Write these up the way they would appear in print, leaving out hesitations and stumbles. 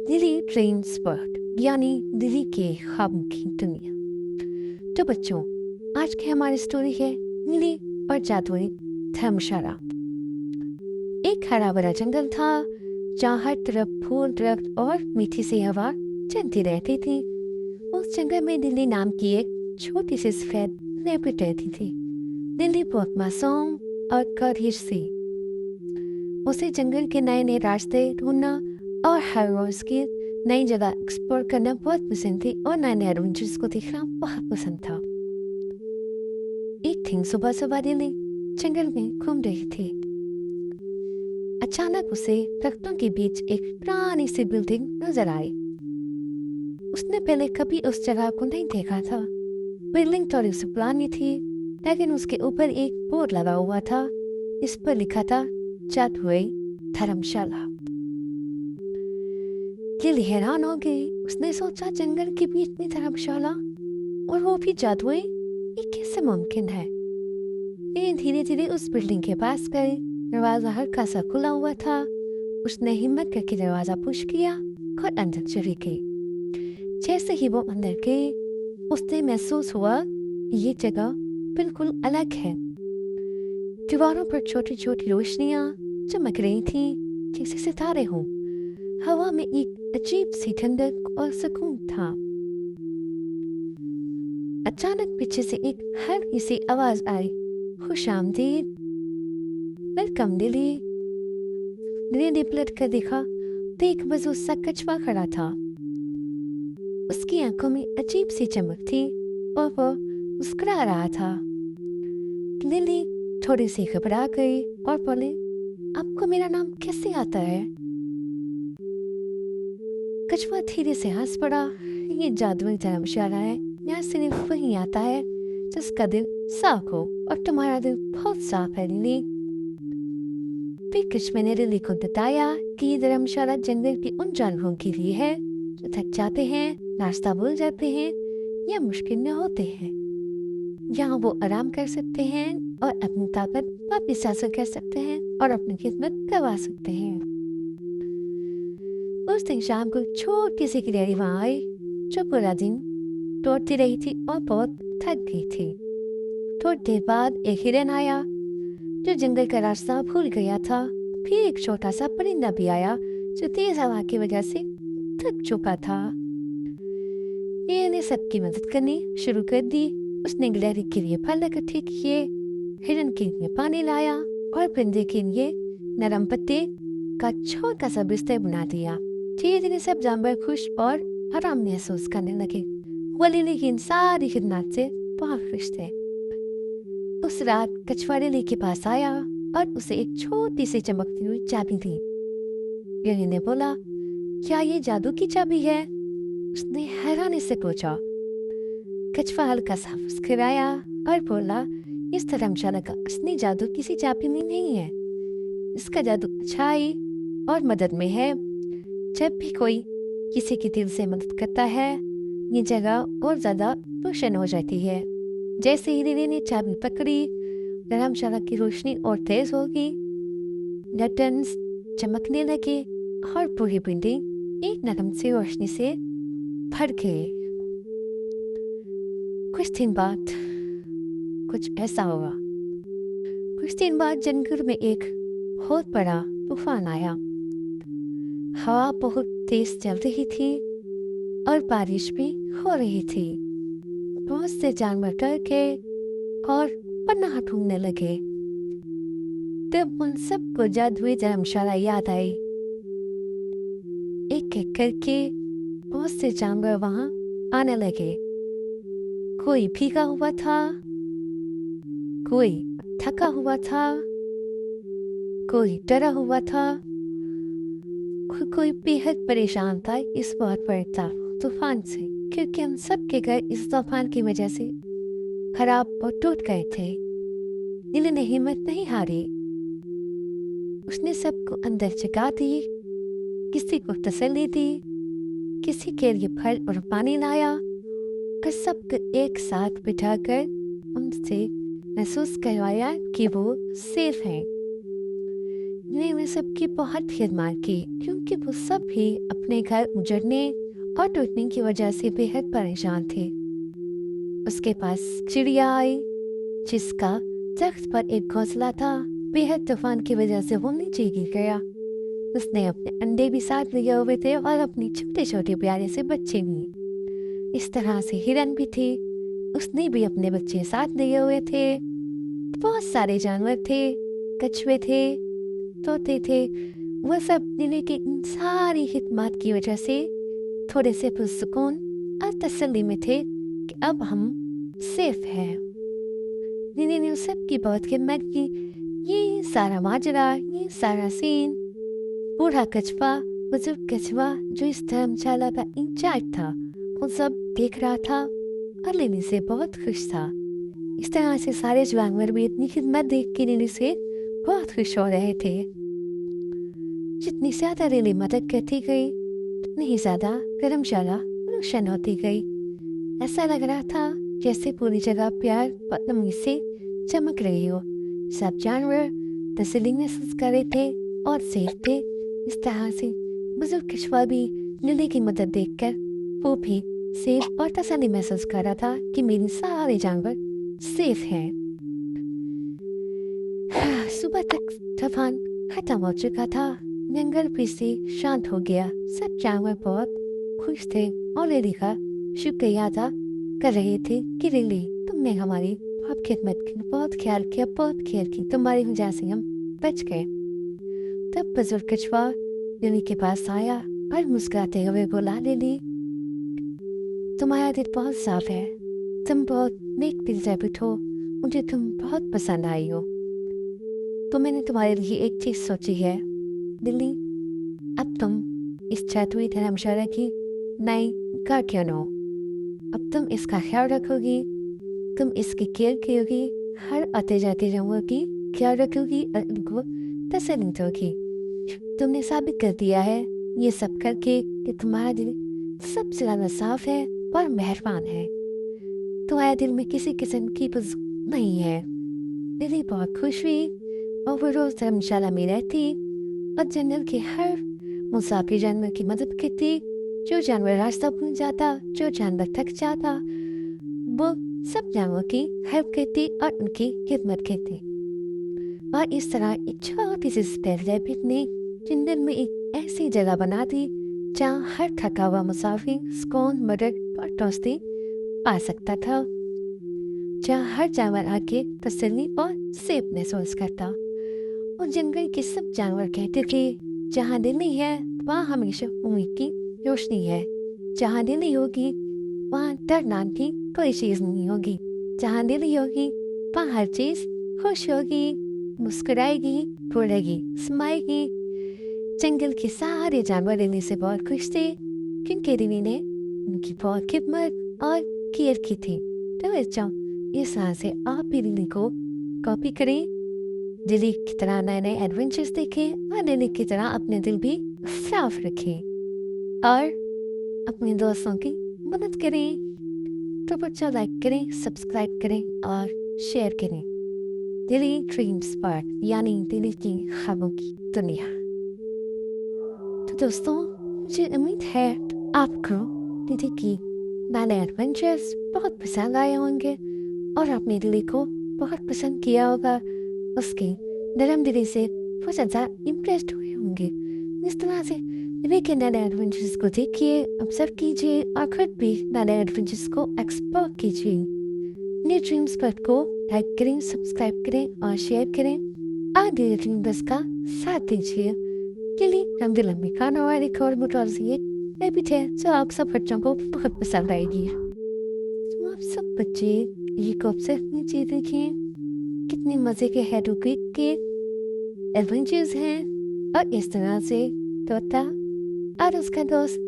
Delhi train spot यानी दिल्ली के ख्वाबों की दुनिया। तो बच्चों, आज की हमारी स्टोरी है नीली और जादुई धर्मशाला। एक हरा भरा जंगल था जहाँ हर तरफ फूल, दरख्त और मीठी सी हवा चलती रहती थी। उस जंगल में दिल्ली नाम की एक छोटी सी सफेद रैबिट रहती थी। दिल्ली बहुत मासूम और करिश थी। उसे जंगल के नए नए रास्ते ढूंढना और हर रोज की नई जगह एक्सप्लोर करना बहुत पसंद थी और नए नए एडवेंचर्स को देखना बहुत पसंद था। एक दिन सुबह सुबह दिल्ली जंगल में घूम रही थी। अचानक उसे दरख्तों के बीच एक पुरानी सी बिल्डिंग नजर आई। उसने पहले कभी उस जगह को नहीं देखा था। बिल्डिंग थोड़ी सी पुरानी थी, लेकिन उसके ऊपर एक बोर्ड लगा हुआ था। इस पर लिखा था जादुई धर्मशाला। दिल्ली हैरान हो गई। उसने सोचा, जंगल के बीच में धर्मशाला और वो भी जादुई, ये कैसे मुमकिन है। लेकिन धीरे धीरे उस बिल्डिंग के पास गई। दरवाजा हल्का सा खुला हुआ था। उसने हिम्मत करके दरवाजा पुश किया और अंदर चली गई। जैसे ही वो अंदर गई, उसने महसूस हुआ ये जगह बिल्कुल अलग है। दीवारों पर छोटी छोटी रोशनियां चमक रही थी जैसे सितारे हों। हवा में एक अजीब सी ठंडक और सुकून था। अचानक पीछे से एक हल्की सी आवाज आई, खुशामदीद, वेलकम दिल्ली। दिल्ली ने पलट कर देखा तो एक मजबूत सा कछुआ खड़ा था। उसकी आंखों में अजीब सी चमक थी और वो मुस्कुरा रहा था। दिल्ली थोड़ी सी घबरा गई और बोले, आपको मेरा नाम कैसे आता है? कछुआ धीरे से हंस पड़ा, ये जादुई धर्मशाला है। यहाँ सिर्फ वही आता है जिसका दिल साफ हो, और तुम्हारा दिल बहुत साफ है लिली। फिर कछुए ने लिली को बताया कि ये धर्मशाला जंगल के उन जानवरों के लिए है जो थक जाते हैं, रास्ता भूल जाते हैं या मुश्किल में होते हैं। यहाँ वो आराम कर सकते हैं और अपनी ताकत वापिस हासिल कर सकते हैं और अपनी खिदमत करवा सकते हैं। उस दिन शाम को छोटी सी गिलहरी वहां आई जो पूरा दिन दौड़ती रही थी और बहुत थक गई थी। थोड़ी देर बाद एक हिरन आया जो जंगल का रास्ता भूल गया था। फिर एक छोटा सा परिंदा भी आया जो तेज हवा की वजह से थक चुका था। हिरन ने सबकी मदद करनी शुरू कर दी। उसने गिलहरी के लिए फल इकट्ठे किए, हिरन के लिए पानी लाया और परिंदे के लिए नरम पत्ते का छोटा सा बिस्तर बना दिया। धीरे धीरे सब जानवर खुश और आराम महसूस करने लगे। वो लिली की इन सारी खिदमत से बहुत खुश थे। उस रात कछुआ लिली के पास आया और उसे एक छोटी सी चमकती हुई चाबी दी। लिली ने बोला, क्या ये जादू की चाबी है? उसने हैरानी से पूछा। कछुआ हल्का सा मुस्कुराया और बोला, इस धर्मशाला का असली जादू किसी चाबी में नहीं है। इसका जादू अच्छाई और मदद में है। जब भी कोई किसी के दिल से मदद करता है, ये जगह और ज्यादा रोशन हो जाती है। जैसे ही लिली ने चाबी पकड़ी, धर्मशाला की रोशनी और तेज होगी, लैंटर्न्स चमकने लगे और पूरी बिल्डिंग एक नरम सी रोशनी से भर गई। कुछ दिन बाद कुछ ऐसा हुआ। कुछ दिन बाद जंगल में एक बहुत बड़ा तूफान आया। हवा बहुत तेज चल रही थी और बारिश भी हो रही थी। बहुत से जानवर डर गए और पनाह ढूंढने लगे। तब उन सबको जादुई धर्मशाला याद आई। एक एक करके बहुत से जानवर वहां आने लगे। कोई भीगा हुआ था, कोई थका हुआ था, कोई डरा हुआ था, कोई बेहद परेशान था इस बहुत बड़े तूफान से, क्योंकि हम सब के घर इस तूफान की वजह से खराब और टूट गए थे। लिली ने हिम्मत नहीं हारी। उसने सबको अंदर जगा दी, किसी को तसल्ली दी, किसी के लिए फल और पानी लाया और सबको एक साथ बिठाकर उनसे महसूस करवाया कि वो सेफ हैं। ने सबकी बहुत खिदमत की क्योंकि वो सब भी अपने घर उजड़ने और टूटने की वजह से बेहद परेशान थे। उसके पास चिड़िया आई जिसका तख्त पर एक घोंसला था। बेहद तूफान की वजह से वो नीचे गिर गया। उसने अपने अंडे भी साथ लिए हुए थे और अपने छोटे छोटे प्यारे से बच्चे भी। इस तरह से हिरन भी थी, उसने भी अपने बच्चे साथ लिए हुए थे। बहुत सारे जानवर थे, कछुए थे, तोते थे। वह सब नीले की इन सारी खिदमत की वजह से थोड़े से पुरसुकून और तसल्ली में थे कि अब हम सेफ हैं। नीले ने उस सब की बहुत खिदमत की। ये सारा माजरा, ये सारा सीन बूढ़ा कछुआ, बुजुर्ग कछुआ जो इस धर्मशाला का इंचार्ज था, वो सब देख रहा था और लिली से बहुत खुश था। इस तरह से सारे जानवर भी इतनी खिदमत देख के लिली से बहुत खुश हो रहे थे। जितनी ज्यादा लिली मदद करती गई उतनी ही ज्यादा धर्मशाला रोशन होती गई। ऐसा लग रहा था जैसे पूरी जगह प्यार और उम्मीद से चमक रही हो। सब जानवर तसल्ली महसूस कर रहे थे और सेफ थे। इस तरह से बुजुर्ग कछुआ भी लिली की मदद देखकर वो भी सेफ और तसल्ली महसूस कर रहा था कि मेरे सारे जानवर सेफ हैं। सुबह तक तूफान खत्म हो चुका था। जंगल फिर से शांत हो गया। सब जानवर बहुत खुश थे और लिली का शुक्रिया अदा कर रहे थे कि लिली तुमने हमारी बहुत खिदमत की, बहुत ख्याल किया, बहुत खेल की, तुम्हारी वजह से हम बच गए। तब बुजुर्ग कछुआ लिली के पास आया और मुस्कुराते हुए बोला, लिली तुम्हारा दिल बहुत साफ है, तुम बहुत नेक दिल साबित हो, मुझे तुम बहुत पसंद आई हो। तो मैंने तुम्हारे लिए एक चीज सोची है लिली, अब तुम इस छतरी धर्मशाला की नई गार्डियन हो। अब तुम इसका ख्याल रखोगी, तुम इसकी केयर करोगी, हर आते जाते जानवरों की ख्याल रखोगी और उनको तसल्ली दोगी। तुमने साबित कर दिया है ये सब करके कि तुम्हारा दिल सबसे ज्यादा साफ है और मेहरबान है। तुम्हारे दिल में किसी किस्म की बुज़ नहीं है। लिली बहुत खुश हुई और वो रोज धर्मशाला में रहती और जंगल के हर मुसाफिर जानवर की मदद करती। जो जानवर रास्ता भूल जाता, जो जानवर थक जाता, वो सब जानवरों की हेल्प करती और उनकी खिदमत करती। और इस तरह एक छोटी सी स्पेस रैबिट ने जंगल में एक ऐसी जगह बना दी जहाँ हर थका हुआ मुसाफिर सुकून, मदद और दोस्ती पा सकता था, जहाँ हर जानवर आके तसल्ली और सेफ महसूस करता। और जंगल के सब जानवर कहते थे जहाँ लिली है वहाँ हमेशा उम्मीद की रोशनी है, जहाँ लिली होगी वहाँ डर नाम की कोई चीज नहीं होगी, जहाँ लिली होगी वहाँ हर चीज खुश होगी, मुस्कुराएगी, बोलेगी, स्माएगी। जंगल के सारे जानवर लिली से बहुत खुश थे क्योंकि लिली ने उनकी बहुत खिदमत और केयर की थी। तो बच्चों, इस तरह से आप भी लिली को कॉपी करें, लिली की तरह नए नए एडवेंचर्स देखें और लिली की तरह अपने दिल भी साफ रखें और अपने दोस्तों की मदद करें। तो बच्चों, लाइक करें, सब्सक्राइब करें और शेयर करें। दिली ड्रीम्स पार्क यानी दिली की ख्वाबों की दुनिया। तो दोस्तों, मुझे उम्मीद है आपको दिली की नए एडवेंचर्स बहुत पसंद आए होंगे और आपने दिली को बहुत पसंद किया होगा। उसके नरम दिली से बहुत ज़्यादा इम्प्रेस्ड हुए होंगे। इस तरह से दिली के नए एडवेंचर्स को देखिए, ऑब्जर्व कीजिए और खुद भी नए एडवेंचर्स को एक्सप्लोर कीजिए। दिली ड्रीम्स पार्क को लाइक करें, सब्सक्राइब करें और शेयर करें और दिली ड्रीम्स का साथ दीजिए। दिली लंबी लंबी खानों वाली खोर मुटौरजिए हैबिट है जो आप सब बच्चों को बहुत पसंद आएगी। तो आप सब बच्चे ये को ऑब्जर्व कीजिए, देखिए कितने मजे के हेड के एडवेंचर्स हैं। और इस तरह से तोता और उसका दोस्त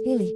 लिली,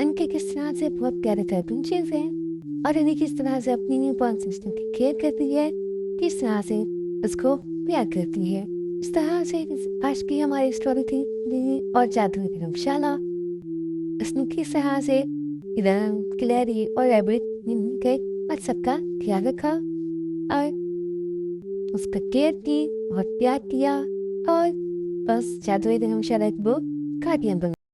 उनके किस तरह से बहुत प्यारे एडवेंचर्स हैं और इन्हें किस तरह से अपनी न्यू बॉर्न सिस्टम की केयर करती है, किस तरह से उसको प्यार करती है। इस तरह से आज की हमारी स्टोरी थी लिली और जादुई धर्मशाला। उसने किस तरह से हिरन, गिलहरी और रैबिट गए और सबका ख्याल रखा और उसका केयर की, बहुत प्यार किया और बस जादुई धर्मशाला एक बुक गार्डियन बन